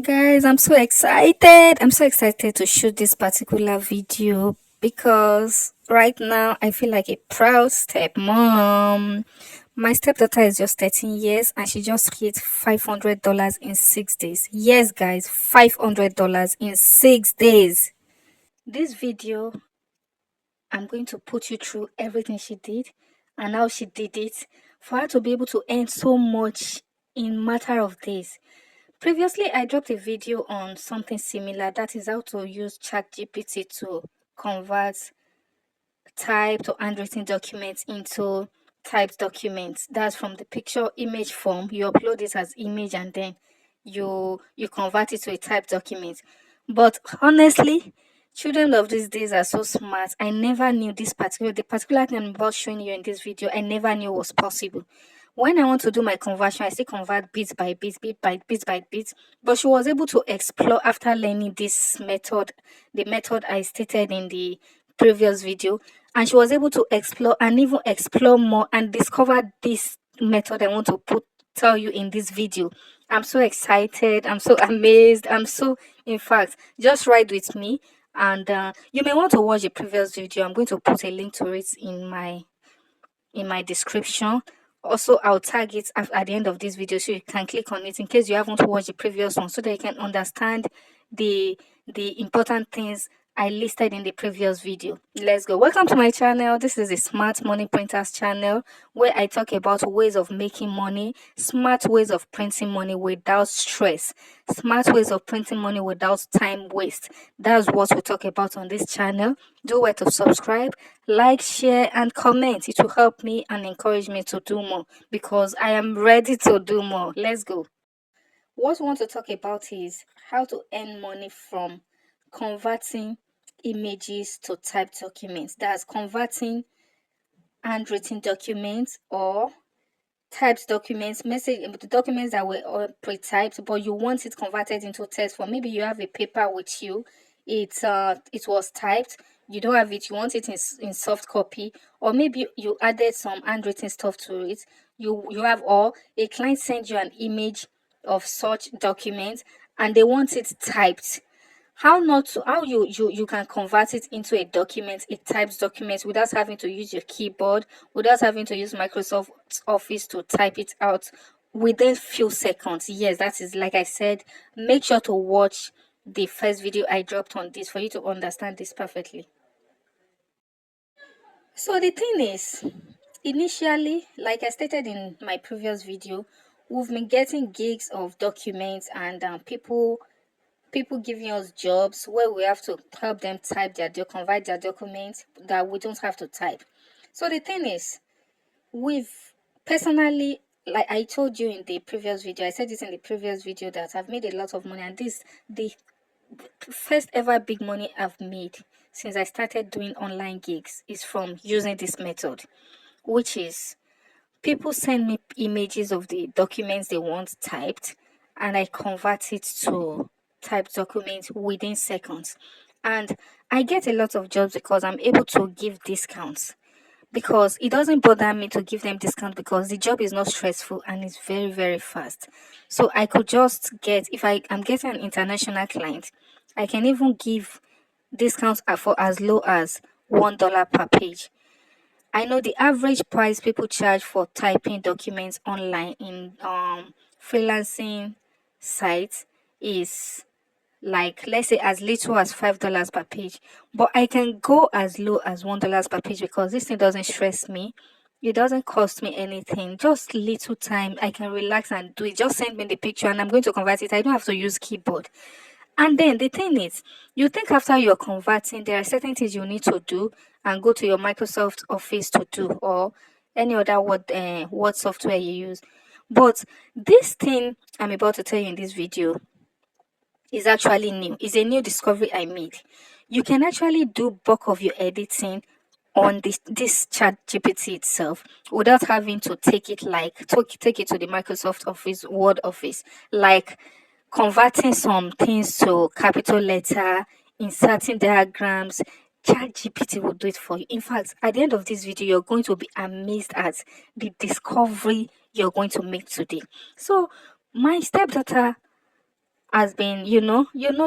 Guys, I'm so excited. I'm so excited to shoot this particular video because right now I feel like a proud stepmom. My stepdaughter is just 13 years and she just hit $500 in 6 days. Yes, guys, $500 in 6 days. This video, I'm going to put you through everything she did and how she did it for her to be able to earn so much in matter of days. Previously, I dropped a video on something similar, that is how to use ChatGPT to convert typed or handwritten documents into typed documents. That's from the picture image form. You upload it as image and then you convert it to a typed document. But honestly, children of these days are so smart. I never knew the particular thing I'm about showing you in this video, I never knew was possible. When I want to do my conversion, I still convert bit by bit. But she was able to explore after learning this method, the method I stated in the previous video, and she was able to explore and even explore more and discover this method I want to tell you in this video. I'm so excited. I'm so amazed. In fact, just ride with me. And you may want to watch the previous video. I'm going to put a link to it in my description. Also, I'll tag it at the end of this video so you can click on it in case you haven't watched the previous one so that you can understand the important things I listed in the previous video. Let's go. Welcome to my channel. This is the Smart Money Printers channel where I talk about ways of making money, smart ways of printing money without stress, smart ways of printing money without time waste. That's what we talk about on this channel. Do well to subscribe, like, share, and comment. It will help me and encourage me to do more because I am ready to do more. Let's go. What we want to talk about is how to earn money from converting images to typed documents. That's converting handwritten documents or typed documents, the documents that were all pre-typed, but you want it converted into text form. Maybe you have a paper with you, it was typed, you don't have it, you want it in soft copy, or maybe you added some handwritten stuff to it. You have, or a client sends you an image of such document and they want it typed. How you can convert it into a document, a typed document, without having to use your keyboard, without having to use Microsoft Office to type it out within few seconds. Yes, that is, like I said, make sure to watch the first video I dropped on this for you to understand this perfectly. So the thing is, initially, like I stated in my previous video, we've been getting gigs of documents and people giving us jobs where we have to help them convert their documents that we don't have to type. So the thing is, we've personally, like I told you in the previous video, I said this in the previous video that I've made a lot of money, and this the first ever big money I've made since I started doing online gigs is from using this method, which is people send me images of the documents they want typed, and I convert it to typed documents within seconds. And I get a lot of jobs because I'm able to give discounts. Because it doesn't bother me to give them discount because the job is not stressful and it's very, very fast. So I could just get, if I'm getting an international client, I can even give discounts for as low as $1 per page. I know the average price people charge for typing documents online in freelancing sites is, like, let's say as little as $5 per page. But I can go as low as $1 per page because this thing doesn't stress me. It doesn't cost me anything. Just little time. I can relax and do it. Just send me the picture and I'm going to convert it. I don't have to use keyboard. And then the thing is, you think after you're converting, there are certain things you need to do and go to your Microsoft Office to do, or any other word software you use. But this thing I'm about to tell you in this video is actually new. It's a new discovery I made. You can actually do bulk of your editing on this chat GPT itself without having to take it to the Microsoft Office, Word Office, like converting some things to capital letter, inserting diagrams. Chat GPT will do it for you. In fact, at the end of this video, you're going to be amazed at the discovery you're going to make today. So my stepdaughter has been,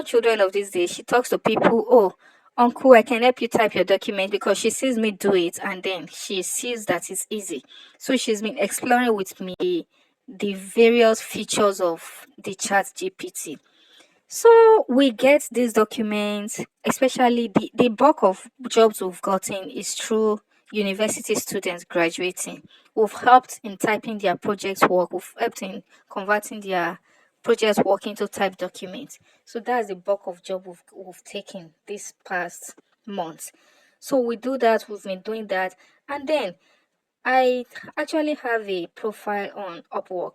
children of these days. She talks to people, oh, uncle, I can help you type your document, because she sees me do it and then she sees that it's easy. So she's been exploring with me the various features of the chat GPT. So we get these documents, especially the bulk of jobs we've gotten is through university students graduating. We've helped in typing their project work, we've helped in converting their project work into typed documents. So that's the bulk of job we've taken this past month. So we do that, we've been doing that. And then I actually have a profile on Upwork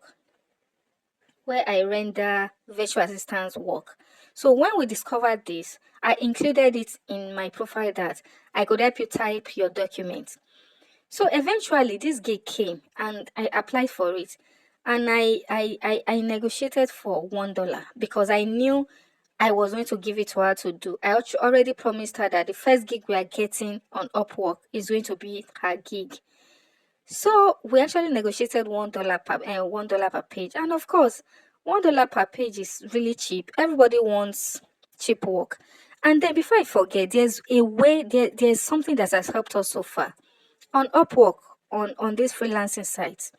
where I render virtual assistance work. So when we discovered this, I included it in my profile that I could help you type your document. So eventually this gig came and I applied for it. And I negotiated for $1 because I knew I was going to give it to her to do. I already promised her that the first gig we are getting on Upwork is going to be her gig. So we actually negotiated $1 per page, and of course, $1 per page is really cheap. Everybody wants cheap work. And then before I forget, there's something that has helped us so far on Upwork, on this freelancing site.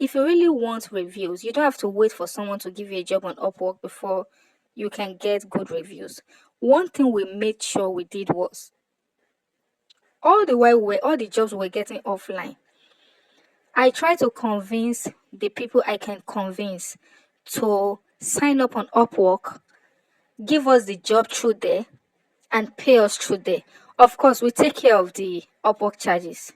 If you really want reviews, you don't have to wait for someone to give you a job on Upwork before you can get good reviews. One thing we made sure we did was all the jobs we were getting offline, I try to convince the people I can convince to sign up on Upwork, give us the job through there, and pay us through there. Of course, we take care of the Upwork charges.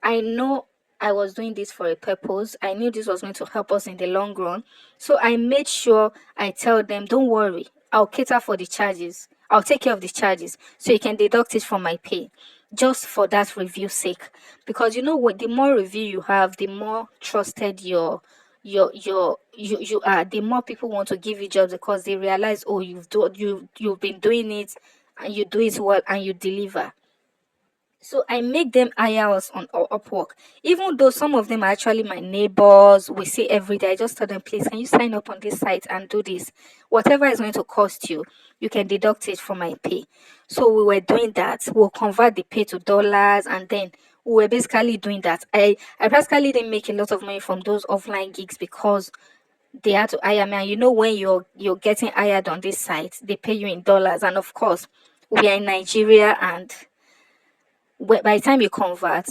I know I was doing this for a purpose. I knew this was going to help us in the long run. So I made sure I tell them, don't worry, I'll cater for the charges. I'll take care of the charges so you can deduct it from my pay, just for that review sake. Because what, the more review you have, the more trusted you are, the more people want to give you jobs because they realize, oh, you've been doing it and you do it well and you deliver. So I make them hire us on Upwork. Even though some of them are actually my neighbors, we see every day. I just tell them, please, can you sign up on this site and do this? Whatever is going to cost you, you can deduct it from my pay. So we were doing that. We'll convert the pay to dollars, and then we were basically doing that. I practically didn't make a lot of money from those offline gigs because they had to hire me. And when you're getting hired on this site, they pay you in dollars. And of course, we are in Nigeria, and by the time you convert,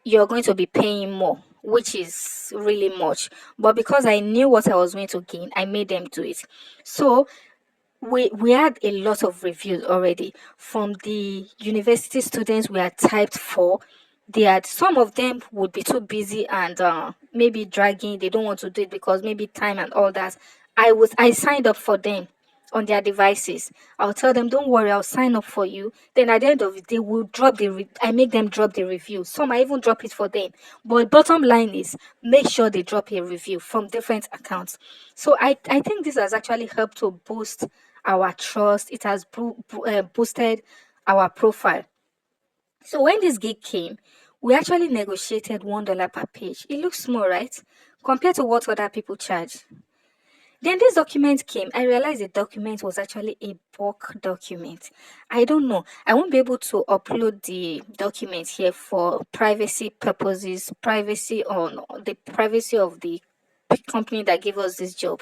you're going to be paying more, which is really much. But because I knew what I was going to gain, I made them do it. So we had a lot of reviews already from the university students we had typed for. They had, some of them would be too busy and maybe dragging. They don't want to do it because maybe time and all that. I signed up for them on their devices. I'll tell them, don't worry, I'll sign up for you. Then at the end of it, they will drop I make them drop the review. Some I even drop it for them. But bottom line is, make sure they drop a review from different accounts. So I think this has actually helped to boost our trust. It has boosted our profile. So when this gig came, we actually negotiated $1 per page. It looks small, right? Compared to what other people charge. Then this document came. I realized the document was actually a bulk document. I don't know. I won't be able to upload the document here for privacy purposes, privacy on the privacy of the company that gave us this job.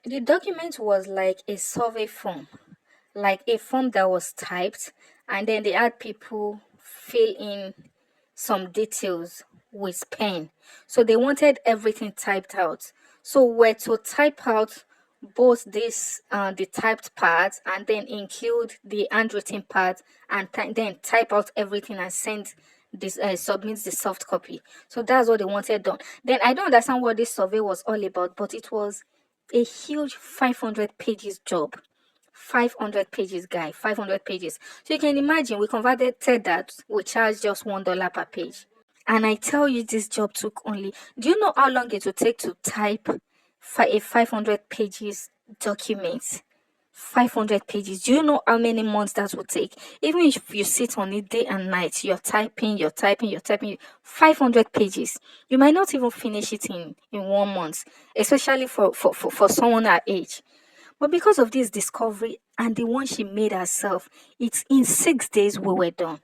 The document was like a survey form, like a form that was typed, and then they had people fill in some details with pen. So they wanted everything typed out. So we're to type out both this the typed part and then include the handwritten part, and then type out everything and send this submit the soft copy. So that's what they wanted done. Then I don't understand what this survey was all about, but it was a huge 500 pages job. 500 pages, guy, 500 pages. So you can imagine we converted that, we charged just $1 per page. And I tell you, this job took only, do you know how long it would take to type a 500 pages document? 500 pages. Do you know how many months that would take? Even if you sit on it day and night, you're typing 500 pages. You might not even finish it in 1 month, especially for someone our age. But because of this discovery and the one she made herself, it's in 6 days we were done.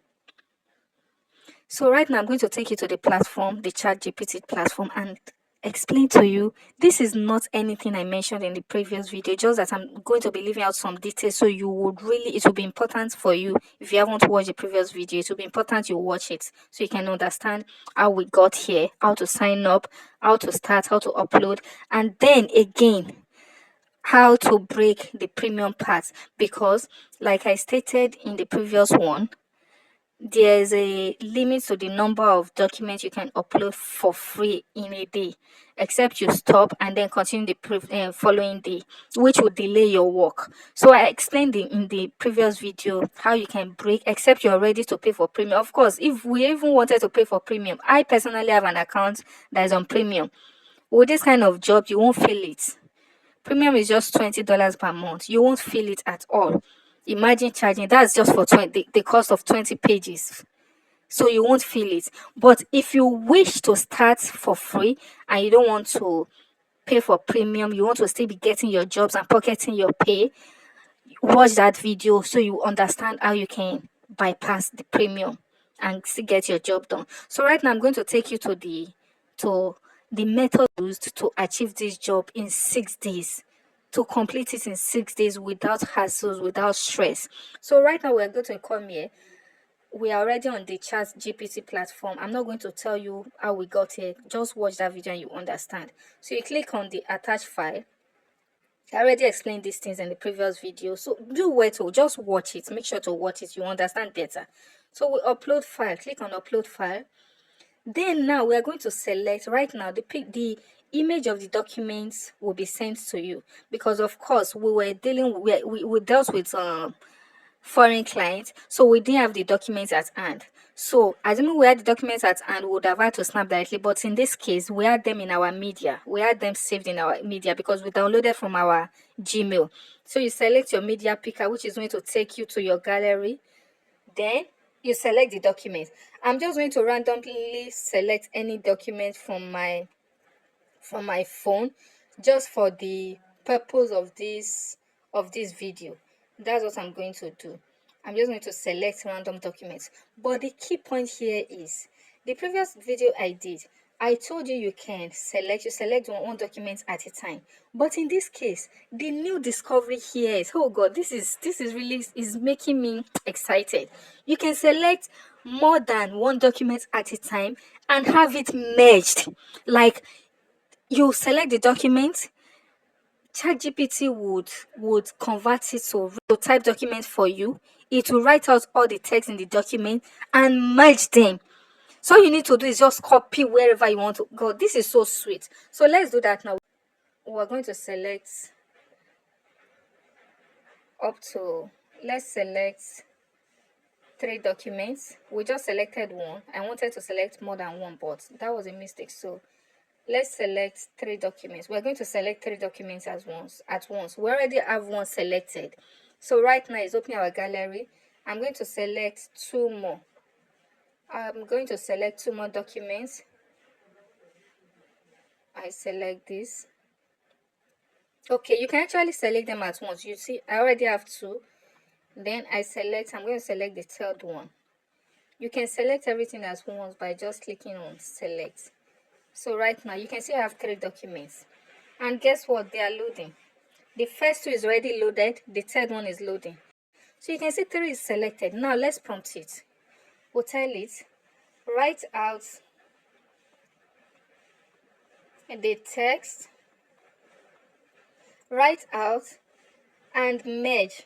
So right now I'm going to take you to the platform, the ChatGPT platform, and explain to you this is not anything I mentioned in the previous video, just that I'm going to be leaving out some details so you would really, it will be important for you. If you haven't watched the previous video, it will be important you watch it so you can understand how we got here, how to sign up, how to start, how to upload, and then again how to break the premium part. Because like I stated in the previous one, there's a limit to the number of documents you can upload for free in a day, except you stop and then continue the following day, which would delay your work. So I explained in the previous video how you can break, except you're ready to pay for premium. Of course, if we even wanted to pay for premium, I personally have an account that is on premium. With this kind of job, you won't feel it. Premium is just $20 per month. You won't feel it at all. Imagine charging, that's just for 20, the cost of 20 pages. So you won't feel it. But if you wish to start for free and you don't want to pay for premium, you want to still be getting your jobs and pocketing your pay, watch that video so you understand how you can bypass the premium and still get your job done. So right now I'm going to take you to the method used to achieve this job in 6 days, to complete it in 6 days without hassles, without stress. So right now we're going to come here. We are already on the chat GPT platform. I'm not going to tell you how we got here. Just watch that video and you understand. So you click on the attached file. I already explained these things in the previous video. So do wait to just watch it. Make sure to watch it. You understand better. So we upload file. Click on upload file. Then now we are going to select right now the image of the documents will be sent to you, because of course we were dealing we dealt with foreign clients, so we didn't have the documents at hand. So assuming we had the documents at hand, we would have had to snap directly, but in this case we had them in our media, we had them saved in our media because we downloaded from our Gmail. So you select your media picker, which is going to take you to your gallery. Then you select the document. I'm just going to randomly select any document from my phone, just for the purpose of this video. That's what I'm going to do. I'm just going to select random documents. But the key point here is the previous video I did, I told you can select one document at a time. But in this case, the new discovery here is, oh god, this is really is making me excited. You can select more than one document at a time and have it merged. Like, you select the document, ChatGPT would convert it to type document for you. It will write out all the text in the document and merge them. So all you need to do is just copy wherever you want to go. This is so sweet. So let's do that now. We're going to select up to, let's select 3 documents. We just selected one. I wanted to select more than one, but that was a mistake. So let's select 3 documents. We're going to select 3 documents at once. We already have one selected. So right now it's opening our gallery. I'm going to select 2 more. I'm going to select 2 more documents. I select this. Okay, you can actually select them at once. You see, I already have 2. Then I'm going to select the 3rd one. You can select everything at once by just clicking on select. So right now you can see I have 3 documents. And guess what? They are loading. The first 2 is already loaded. The 3rd one is loading. So you can see 3 is selected. Now let's prompt it. We'll tell it, write out the text, write out and merge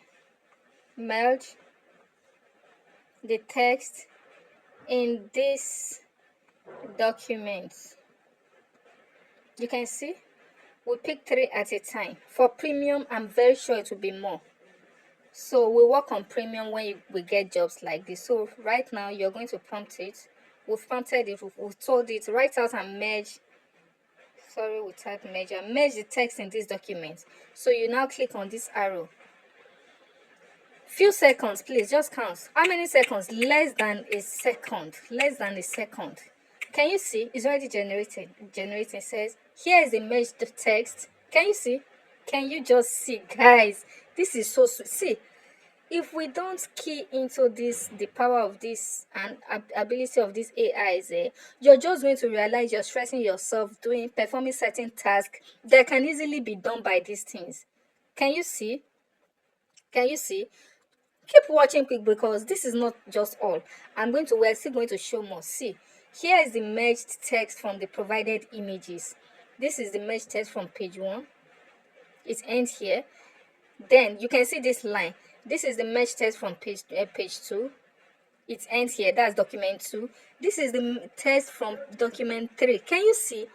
the text in this document. You can see we pick 3 at a time. For premium, I'm very sure it will be more. So we work on premium when we get jobs like this. So right now you're going to prompt it. We've prompted it, we've told it, write out and merge. Sorry, we type merge and merge the text in this document. So you now click on this arrow. Few seconds, please, just count. How many seconds? Less than a second. Less than a second. Can you see? It's already generating. Says, here is the merged text. Can you see? Can you just see, guys? This is so sweet. See, if we don't key into this, the power of this and ability of these AIs, you're just going to realize you're stressing yourself doing performing certain tasks that can easily be done by these things. Can you see? Can you see? Keep watching quick, because this is not just all. We're still going to show more. See, here is the merged text from the provided images. This is the merged text from page 1. It ends here. Then you can see this line. This is the merged text from page 2. It ends here. That's document 2. This is the text from document 3. Can you see?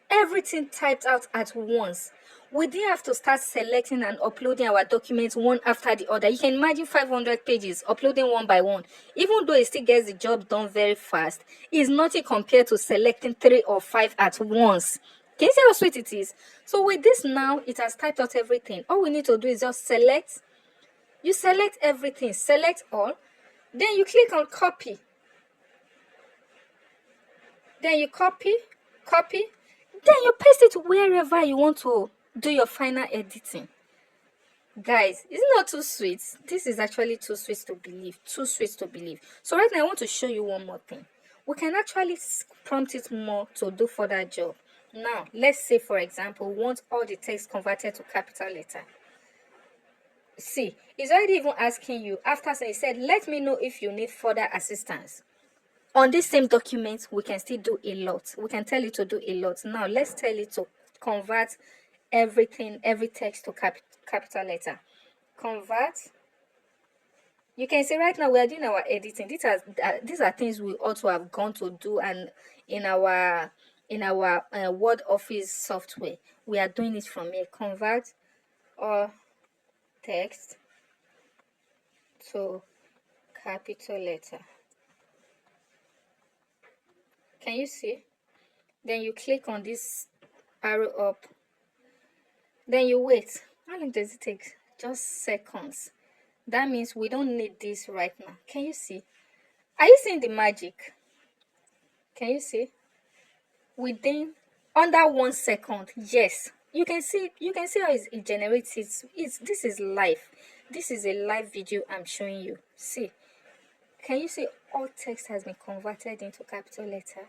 Everything typed out at once. We didn't have to start selecting and uploading our documents one after the other. You can imagine 500 pages uploading one by one. Even though it still gets the job done very fast, it's nothing compared to selecting 3 or 5 at once. Can you see how sweet it is? So with this now, it has typed out everything. All we need to do is just select. You select everything, select all. Then you click on copy. Then you copy. Then you paste it wherever you want to do your final editing. Guys, isn't that too sweet? This is actually too sweet to believe. Too sweet to believe. So right now I want to show you one more thing. We can actually prompt it more to do further job. Now, let's say, for example, we want all the text converted to capital letter. See, it's already even asking you, after saying, it said, let me know if you need further assistance. On this same document, we can still do a lot. We can tell it to do a lot. Now, let's tell it to convert everything, every text to capital letter. Convert. You can see right now we are doing our editing. These are things we ought to have gone to do, and in our Word Office software, we are doing it from here. Convert all text to capital letter. Can you see? Then you click on this arrow up. Then you wait. How long does it take? Just seconds. That means we don't need this right now. Can you see? Are you seeing the magic? Can you see? Within under 1 second. Yes. You can see how it generates it. This is live. This is a live video I'm showing you. See. Can you see all text has been converted into capital letter?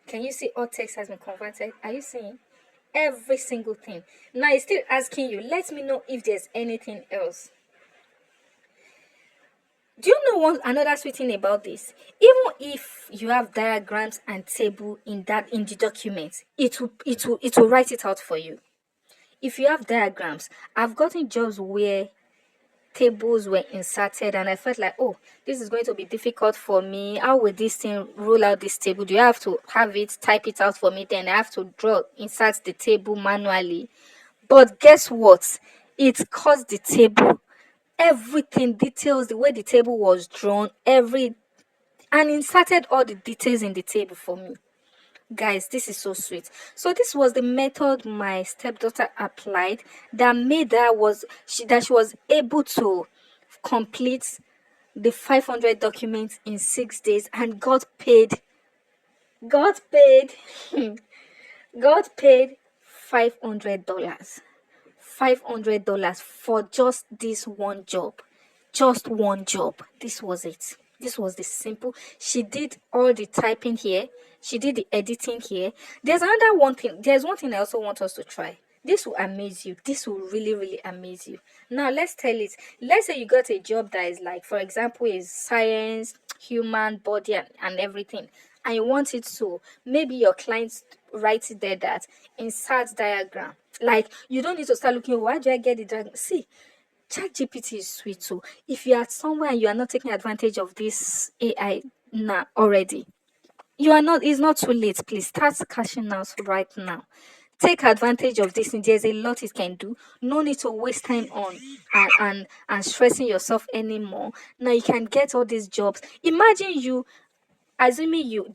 Can you see all text has been converted? Are you seeing? Every single thing. Now it's still asking you, let me know if there's anything else. Do you know another sweet thing about this? Even if you have diagrams and table in the document, it will write it out for you. If you have diagrams, I've gotten jobs where tables were inserted and I felt like, oh, this is going to be difficult for me. How will this thing roll out this table? Do you have to have it, type it out for me? Then I have to insert the table manually. But guess what? It caused the table, everything, details, the way the table was drawn, and inserted all the details in the table for me. Guys, this is so sweet. So this was the method my stepdaughter applied that made she was able to complete the 500 documents in 6 days and got paid got paid $500. $500 for just this one job. Just one job. This was it. This was the simple. She did all the typing here. She did the editing here. There's one thing I also want us to try. This will amaze you. This will really, really amaze you. Now, let's tell it. Let's say you got a job that is like, for example, is science, human body, and everything. And you want it to, maybe your clients write it there that insert diagram. Like, you don't need to start looking, why do I get the diagram? See, ChatGPT is sweet too. If you are somewhere and you are not taking advantage of this AI now already, it's not too late. Please start cashing out right now. Take advantage of this. There's a lot it can do. No need to waste time on and stressing yourself anymore. Now you can get all these jobs. Imagine you assuming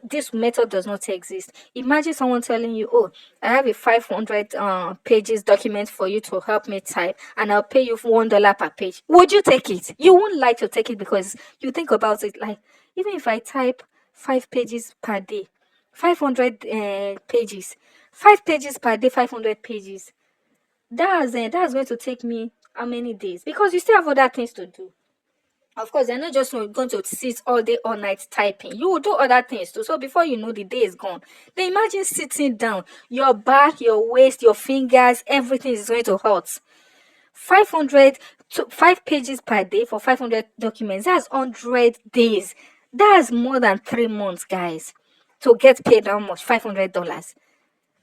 this method does not exist. Imagine someone telling you, oh, I have a 500 pages document for you to help me type, and I'll pay you $1 per page. Would you take it? You won't like to take it, because you think about it like, even if I type 5 pages per day, 500 pages, 5 pages per day, 500 pages, That's going to take me how many days? Because you still have other things to do. Of course, you're not just going to sit all day, all night typing. You will do other things too. So before you know, the day is gone. Then imagine sitting down. Your back, your waist, your fingers, everything is going to hurt. 500 to 5 pages per day for 500 documents. That's 100 days. That's more than 3 months, guys. To get paid how much? $500.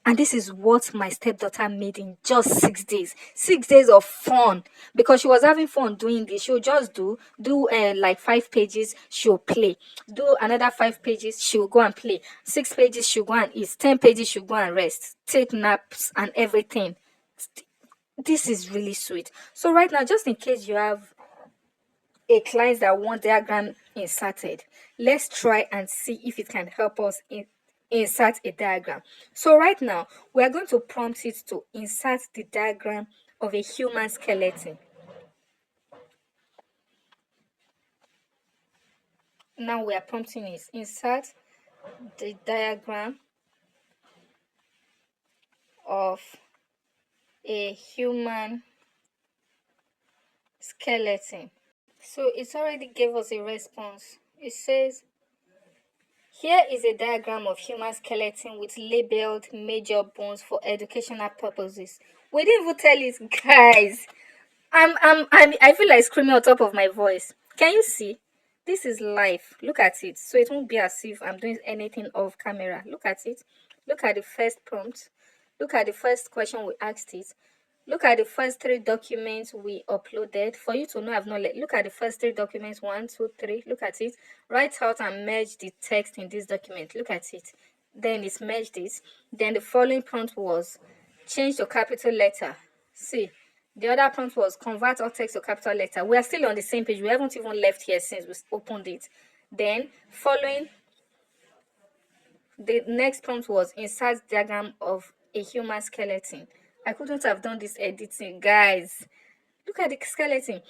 And this is what my stepdaughter made in just 6 days. 6 days of fun, because she was having fun doing this. She'll just do like 5 pages. She'll play. Do another 5 pages. She'll go and play. 6 pages. She'll go and eat. 10 pages. She'll go and rest. Take naps and everything. This is really sweet. So right now, just in case you have a client that want diagram inserted, let's try and see if it can help us insert a diagram. So right now we are going to prompt it to insert the diagram of a human skeleton. Now we are prompting it, insert the diagram of a human skeleton. So it's already gave us a response. It says, here is a diagram of human skeleton with labeled major bones for educational purposes. We didn't even tell it, guys. I feel like screaming on top of my voice. Can you see? This is live. Look at it. So it won't be as if I'm doing anything off camera. Look at it. Look at the first prompt. Look at the first question we asked it. Look at the first 3 documents we uploaded. For you to know I've not look at the first 3 documents. 1, 2, 3. Look at it. Write out and merge the text in this document. Look at it. Then it's merged it. Then the following prompt was change to capital letter. See, the other prompt was convert all text to capital letter. We are still on the same page. We haven't even left here since we opened it. Then following, the next prompt was insert diagram of a human skeleton. I couldn't have done this editing, guys. Look at the skeleton.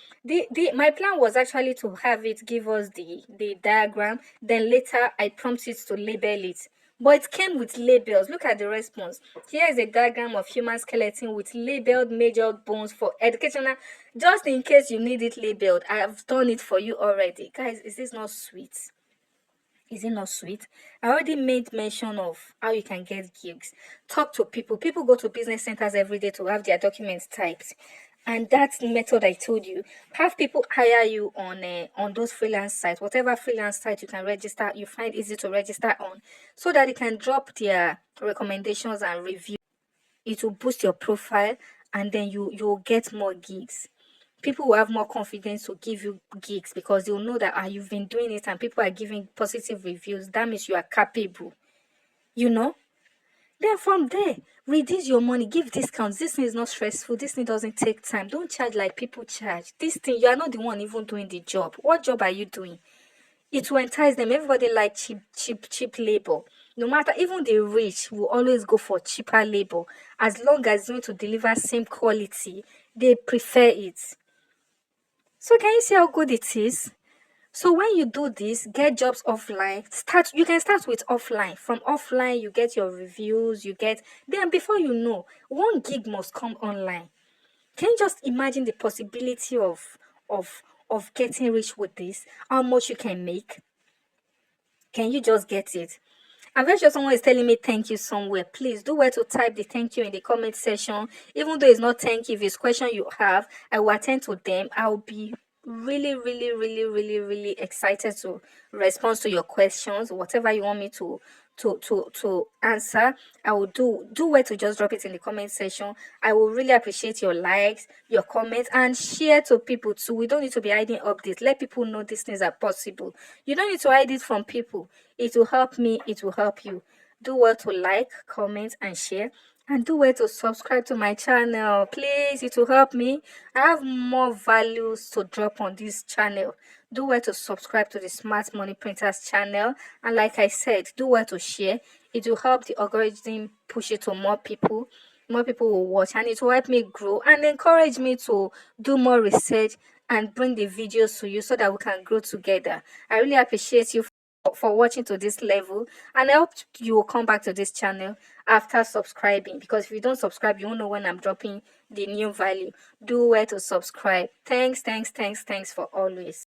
My plan was actually to have it give us the diagram. Then later I prompted it to label it. But it came with labels. Look at the response. Here is a diagram of human skeleton with labeled major bones for educational. Just in case you need it labeled, I have done it for you already. Guys, is this not sweet? Is it not sweet? I already made mention of how you can get gigs. Talk to people. People go to business centers every day to have their documents typed. And that method I told you, have people hire you on those freelance sites, whatever freelance site you can register, you find easy to register on, so that they can drop their recommendations and review. It will boost your profile, and then you'll get more gigs. People will have more confidence to give you gigs because they'll know that you've been doing it and people are giving positive reviews. That means you are capable, you know. Then from there, reduce your money, give discounts. This thing is not stressful. This thing doesn't take time. Don't charge like people charge. This thing, you are not the one even doing the job. What job are you doing? It will entice them. Everybody like cheap labor. No matter, even the rich will always go for cheaper labor. As long as it's going to deliver same quality, they prefer it. So can you see how good it is? So when you do this, get jobs offline. You can start with offline. From offline, you get your reviews, then before you know, 1 gig must come online. Can you just imagine the possibility of getting rich with this? How much you can make? Can you just get it? I'm very sure someone is telling me thank you somewhere. Please do well to type the thank you in the comment section. Even though it's not thank you, if it's question you have, I will attend to them. I'll be really, really, really, really, really excited to respond to your questions. Whatever you want me to answer, I will do well to just drop it in the comment section. I will really appreciate your likes, your comments, and share to people too. We don't need to be hiding updates. Let people know these things are possible. You don't need to hide it from people. It will help me, it will help you. Do well to like, comment, and share. And do well to subscribe to my channel. Please, it will help me. I have more values to drop on this channel. Do well to subscribe to the Smart Money Printers channel. And like I said, do well to share. It will help the algorithm push it to more people. More people will watch, and it will help me grow and encourage me to do more research and bring the videos to you so that we can grow together. I really appreciate you for for watching to this level, and I hope you will come back to this channel after subscribing, because if you don't subscribe, you won't know when I'm dropping the new value. Do where to subscribe. Thanks for always.